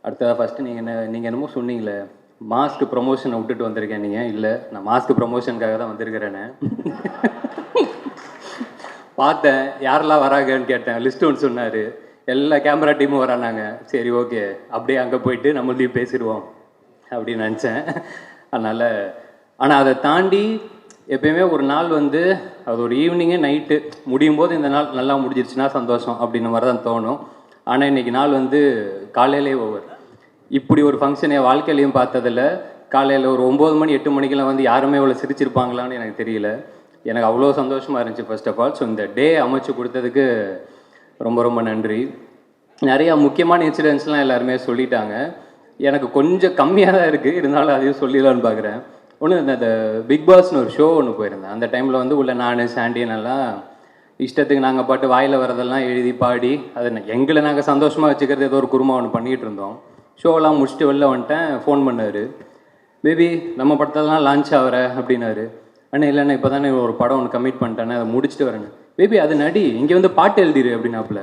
அடுத்ததாக ஃபஸ்ட்டு நீங்கள் என்னமோ சொன்னீங்களே, மாஸ்க் ப்ரொமோஷனை விட்டுட்டு வந்திருக்கேன் நீங்கள். இல்லை, நான் மாஸ்க் ப்ரொமோஷனுக்காக தான் வந்திருக்கிறேன்னு பார்த்தேன். யாரெல்லாம் வராங்கன்னு கேட்டேன். லிஸ்ட் ஒன்று சொன்னார். எல்லா கேமரா டீமும் வரானாங்க. சரி, ஓகே, அப்படியே அங்கே போயிட்டு நம்மளையும் பேசிடுவோம் அப்படின்னு நினச்சேன். அதனால் ஆனால் அதை தாண்டி எப்பயுமே ஒரு நாள் வந்து அது ஒரு ஈவினிங்கு நைட்டு முடியும் போது இந்த நாள் நல்லா முடிஞ்சிருச்சுன்னா சந்தோஷம் அப்படின்ற மாதிரி தான் தோணும். ஆனால் இன்றைக்கி நாள் வந்து காலையிலே ஓவர். இப்படி ஒரு ஃபங்க்ஷன் என் வாழ்க்கையிலையும் பார்த்ததில்ல. காலையில் ஒரு 9 மணி 8 மணிக்கெல்லாம் வந்து யாருமே இவ்வளோ சிரிச்சிருப்பாங்களான்னு எனக்கு தெரியல. எனக்கு அவ்வளோ சந்தோஷமாக இருந்துச்சு ஃபர்ஸ்ட் ஆஃப் ஆல். ஸோ இந்த டே அமைச்சு கொடுத்ததுக்கு ரொம்ப ரொம்ப நன்றி. நிறையா முக்கியமான இன்சிடென்ட்ஸ்லாம் எல்லாருமே சொல்லிட்டாங்க. எனக்கு கொஞ்சம் கம்மியாக தான் இருக்குது, இருந்தாலும் அதையும் சொல்லிடலான்னு பார்க்குறேன். ஒன்று இந்த பிக் பாஸ்னு ஒரு ஷோ ஒன்று போயிருந்தேன். அந்த டைமில் வந்து உள்ள நான் சாண்டியனெல்லாம் இஷ்டத்துக்கு நாங்கள் பாட்டு வாயில் வரதெல்லாம் எழுதி பாடி அதை எங்களை நாங்கள் சந்தோஷமாக வச்சுக்கிறது ஏதோ ஒரு குருமா ஒன்று பண்ணிகிட்டு இருந்தோம். ஷோலாம் முடிச்சுட்டு வெளில வந்துட்டேன். ஃபோன் பண்ணார், பேபி நம்ம படத்தெல்லாம் லான்ச் ஆகிற அப்படின்னாரு. அண்ணா இல்லைண்ணா இப்போ தானே ஒரு படம் ஒன்று கமிட் பண்ணிட்டேன்னு அதை முடிச்சுட்டு வரேன்னு. பேபி அது நடி, இங்கே வந்து பாட்டு எழுதிரு அப்படின்னாப்புல.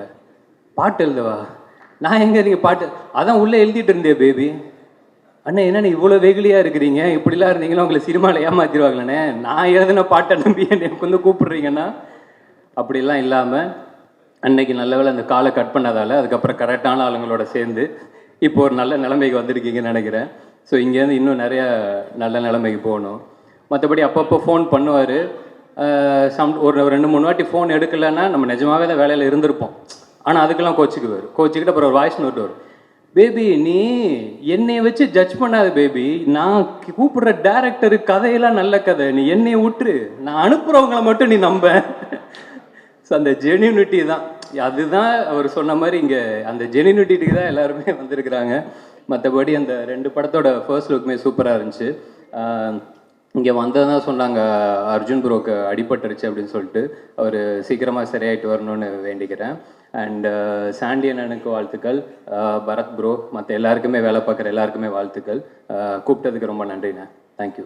பாட்டு எழுதவா? நான் எங்கே நீங்கள் பாட்டு அதான் உள்ளே எழுதிட்டு இருந்தேன். பேபி அண்ணா என்னண்ணே இவ்வளோ வெகுலியாக இருக்கிறீங்க, இப்படிலாம் இருந்தீங்கன்னா உங்களை சினிமாவில் ஏமாற்றிடுவாங்களே, நான் எழுதின பாட்டை நம்பி எனக்கு வந்து கூப்பிட்றீங்கன்னா. அப்படிலாம் இல்லாமல் அன்னைக்கு நல்ல வேளை அந்த காலை கட் பண்ணதால் அதுக்கப்புறம் கரெக்டான ஆளுங்களோட சேர்ந்து இப்போ ஒரு நல்ல நிலைமைக்கு வந்திருக்கீங்கன்னு நினைக்கிறேன். ஸோ இங்கேருந்து இன்னும் நிறையா நல்ல நிலைமைக்கு போகணும். மற்றபடி அப்பப்போ ஃபோன் பண்ணுவார். ஒரு 2-3 வாட்டி ஃபோன் எடுக்கலைன்னா நம்ம நிஜமாகவே தான் வேலையில் இருந்திருப்போம். ஆனால் அதுக்கெல்லாம் கோச்சிக்கிட்டு அப்புறம் ஒரு வாய்ஸ் நோட்டு வரும். பேபி நீ என்னையை வச்சு ஜட்ஜ் பண்ணாத பேபி, நான் கூப்பிடுற டேரக்டரு கதையெல்லாம் நல்ல கதை, நீ என்னையை விட்டுரு, நான் அனுப்புகிறவங்களை மட்டும் நீ நம்ப. ஸோ அந்த ஜென்யூனிட்டி தான், அதுதான் அவர் சொன்ன மாதிரி இங்கே அந்த ஜென்யூனிட்டிக்கு தான் எல்லாருமே வந்திருக்கிறாங்க. மற்றபடி அந்த 2 படத்தோட ஃபர்ஸ்ட் லுக்குமே சூப்பராக இருந்துச்சு. இங்கே வந்ததான் சொன்னாங்க, அர்ஜுன் ப்ரோக்கு அடிபட்டுருச்சு அப்படின்னு சொல்லிட்டு. அவர் சீக்கிரமாக சரியாயிட்டு வரணும்னு வேண்டிக்கிறேன். அண்ட் சாண்டியன் அண்ணனுக்கு வாழ்த்துக்கள், பரத் ப்ரோ, மற்ற எல்லாருக்குமே வேலை பார்க்குற எல்லாருக்குமே வாழ்த்துக்கள். கூப்பிட்டதுக்கு ரொம்ப நன்றிண்ணே. தேங்க்யூ.